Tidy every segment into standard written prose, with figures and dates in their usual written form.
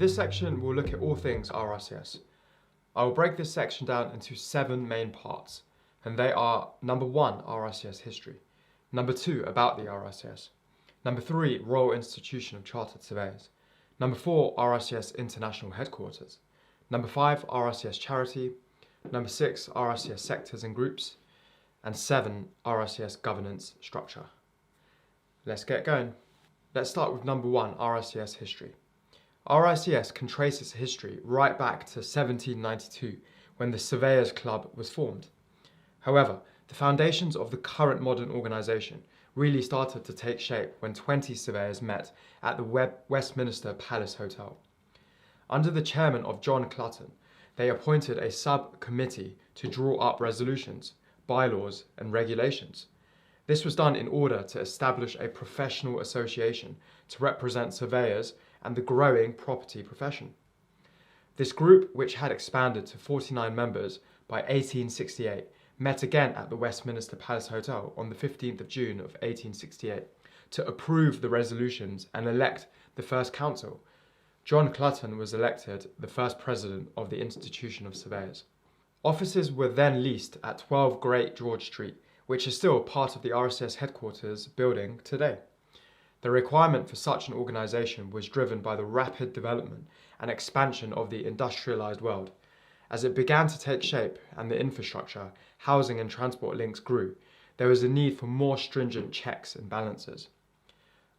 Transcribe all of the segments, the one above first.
this section, we'll look at all things RICS. I will break this section down into 7 main parts, and they are: number 1, RICS history; number 2, about the RICS; number 3, Royal Institution of Chartered Surveyors; number 4, RICS International Headquarters; number 5, RICS Charity; number 6, RICS Sectors and Groups; and 7, RICS Governance Structure. Let's get going. Let's start with number 1, RICS history. RICS can trace its history right back to 1792, when the Surveyors Club was formed. However, the foundations of the current modern organisation really started to take shape when 20 surveyors met at the Westminster Palace Hotel. Under the chairman of John Clutton, they appointed a subcommittee to draw up resolutions, bylaws and regulations. This was done in order to establish a professional association to represent surveyors and the growing property profession. This group, which had expanded to 49 members by 1868, met again at the Westminster Palace Hotel on the 15th of June of 1868 to approve the resolutions and elect the first council. John Clutton was elected the first president of the Institution of Surveyors. Offices were then leased at 12 Great George Street, which is still part of the RICS headquarters building today. The requirement for such an organisation was driven by the rapid development and expansion of the industrialised world. As it began to take shape and the infrastructure, housing and transport links grew, there was a need for more stringent checks and balances.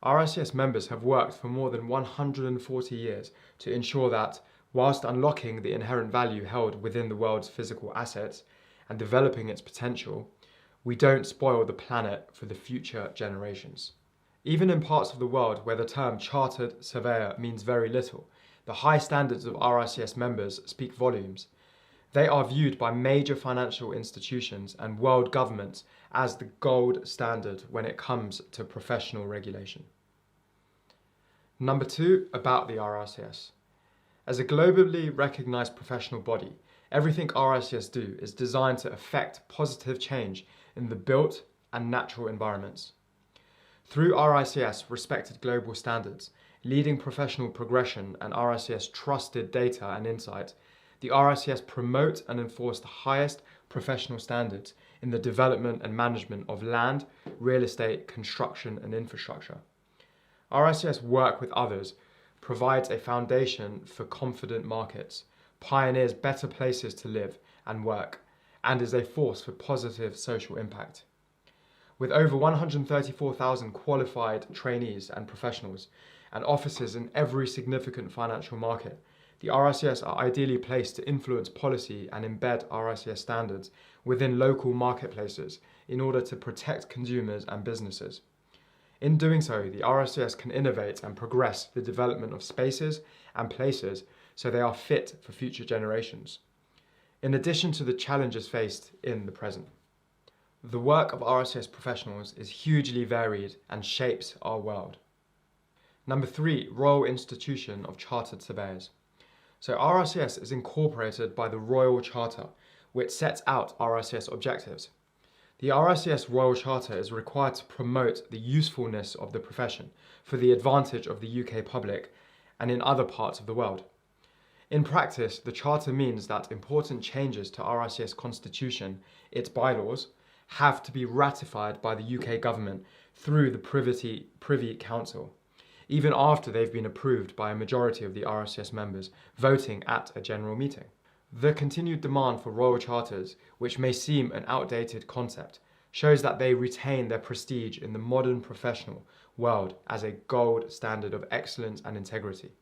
RICS members have worked for more than 140 years to ensure that, whilst unlocking the inherent value held within the world's physical assets and developing its potential, we don't spoil the planet for the future generations. Even in parts of the world where the term chartered surveyor means very little, the high standards of RICS members speak volumes. They are viewed by major financial institutions and world governments as the gold standard when it comes to professional regulation. Number 2, about the RICS. As a globally recognised professional body, everything RICS do is designed to effect positive change in the built and natural environments. Through RICS respected global standards, leading professional progression and RICS trusted data and insight, the RICS promote and enforce the highest professional standards in the development and management of land, real estate, construction and infrastructure. RICS work with others, provides a foundation for confident markets, pioneers better places to live and work, and is a force for positive social impact. With over 134,000 qualified trainees and professionals, and offices in every significant financial market, the RICS are ideally placed to influence policy and embed RICS standards within local marketplaces in order to protect consumers and businesses. In doing so, the RICS can innovate and progress the development of spaces and places so they are fit for future generations, in addition to the challenges faced in the present. The work of RICS professionals is hugely varied and shapes our world. Number 3, Royal Institution of Chartered Surveyors. So RICS is incorporated by the Royal Charter, which sets out RICS objectives. The RICS Royal Charter is required to promote the usefulness of the profession for the advantage of the UK public and in other parts of the world. In practice, the Charter means that important changes to RICS constitution, its bylaws, have to be ratified by the UK government through the Privy Council, even after they've been approved by a majority of the RICS members voting at a general meeting. The continued demand for royal charters, which may seem an outdated concept, shows that they retain their prestige in the modern professional world as a gold standard of excellence and integrity.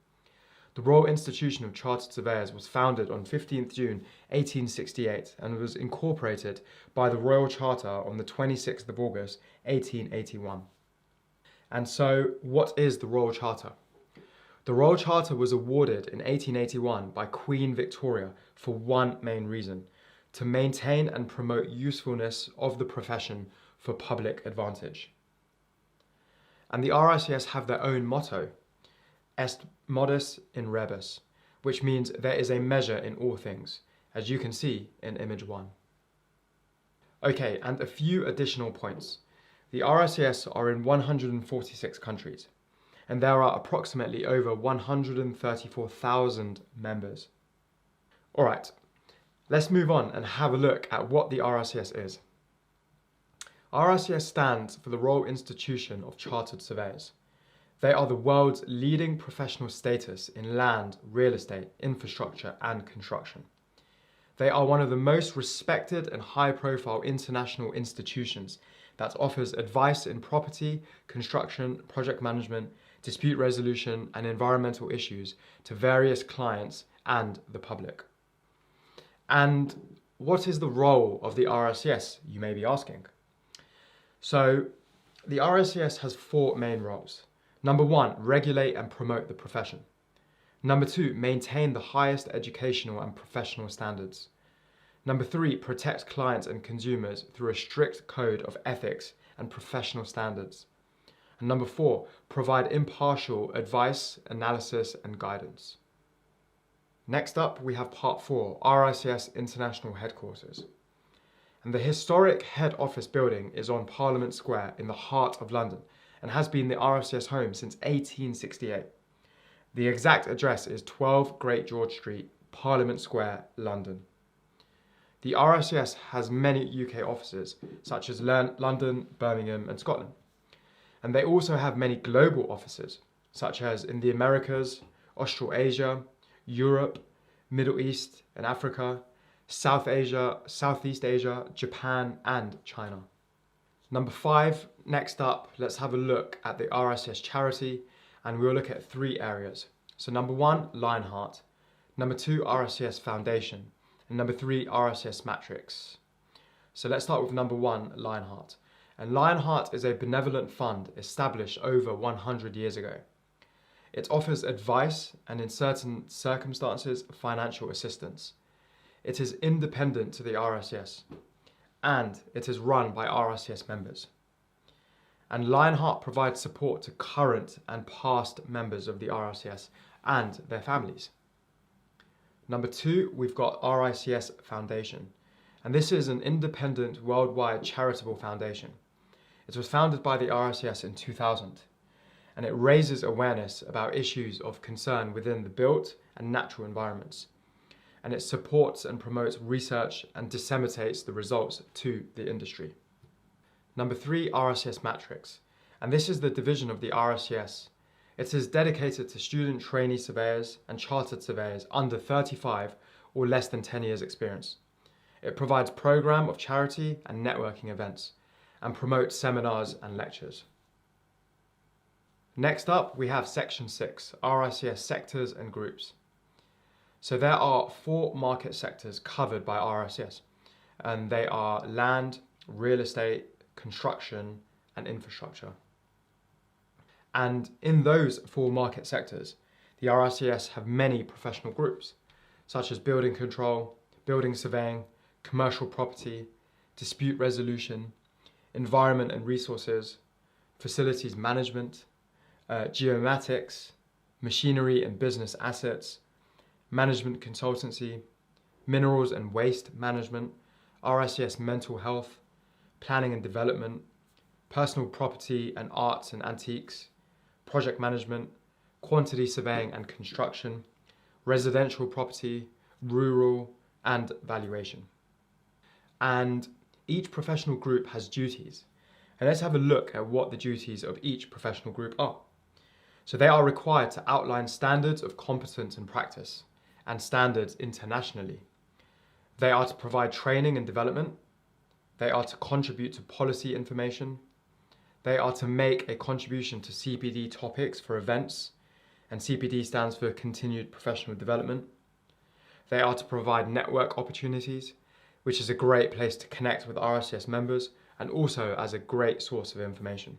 The Royal Institution of Chartered Surveyors was founded on 15th June 1868 and was incorporated by the Royal Charter on the 26th of August 1881. And so, what is the Royal Charter? The Royal Charter was awarded in 1881 by Queen Victoria for one main reason: to maintain and promote usefulness of the profession for public advantage. And the RICS have their own motto, Est modus in rebus, which means there is a measure in all things, as you can see in image 1. Okay, and a few additional points. The RICS are in 146 countries. and there are approximately over 134,000 members. Alright, let's move on and have a look at what the RICS is. RICS stands for the Royal Institution of Chartered Surveyors. They are the world's leading professional status in land, real estate, infrastructure and construction. They are one of the most respected and high-profile international institutions that offers advice in property, construction, project management, dispute resolution and environmental issues to various clients and the public. And what is the role of the RICS, you may be asking? So, the RICS has 4 main roles. Number 1, regulate and promote the profession. Number 2, maintain the highest educational and professional standards. Number 3, protect clients and consumers through a strict code of ethics and professional standards. And number 4, provide impartial advice, analysis and guidance. Next up, we have part 4, RICS International Headquarters. And the historic head office building is on Parliament Square in the heart of London and has been the RICS home since 1868. The exact address is 12 Great George Street, Parliament Square, London. The RICS has many UK offices, such as London, Birmingham and Scotland. And they also have many global offices, such as in the Americas, Australasia, Europe, Middle East and Africa, South Asia, Southeast Asia, Japan and China. Number 5, next up, let's have a look at the RICS charity and we'll look at 3 areas. So number 1, Lionheart. Number 2, RICS Foundation. And number 3, RICS Matrix. So let's start with number 1, Lionheart. And Lionheart is a benevolent fund established over 100 years ago. It offers advice and in certain circumstances, financial assistance. It is independent to the RICS and it is run by RICS members. And Lionheart provides support to current and past members of the RICS and their families. Number 2, we've got RICS Foundation. And this is an independent worldwide charitable foundation. It was founded by the RICS in 2000 and it raises awareness about issues of concern within the built and natural environments. And it supports and promotes research and disseminates the results to the industry. Number 3, RICS Matrix. And this is the division of the RICS. It is dedicated to student trainee surveyors and chartered surveyors under 35 or less than 10 years experience. It provides program of charity and networking events and promotes seminars and lectures. Next up, we have section 6, RICS sectors and groups. So there are 4 market sectors covered by RICS, and they are land, real estate, construction, and infrastructure. And in those 4 market sectors, the RICS have many professional groups, such as building control, building surveying, commercial property, dispute resolution, environment and resources, facilities management, geomatics, machinery and business assets, management consultancy, minerals and waste management, RICS mental health, planning and development, personal property and arts and antiques, project management, quantity surveying and construction, residential property, rural and valuation. And each professional group has duties. And let's have a look at what the duties of each professional group are. So they are required to outline standards of competence and practice and standards internationally. They are to provide training and development. They are to contribute to policy information. They are to make a contribution to CPD topics for events, and CPD stands for Continued Professional Development. They are to provide network opportunities, which is a great place to connect with RICS members and also as a great source of information.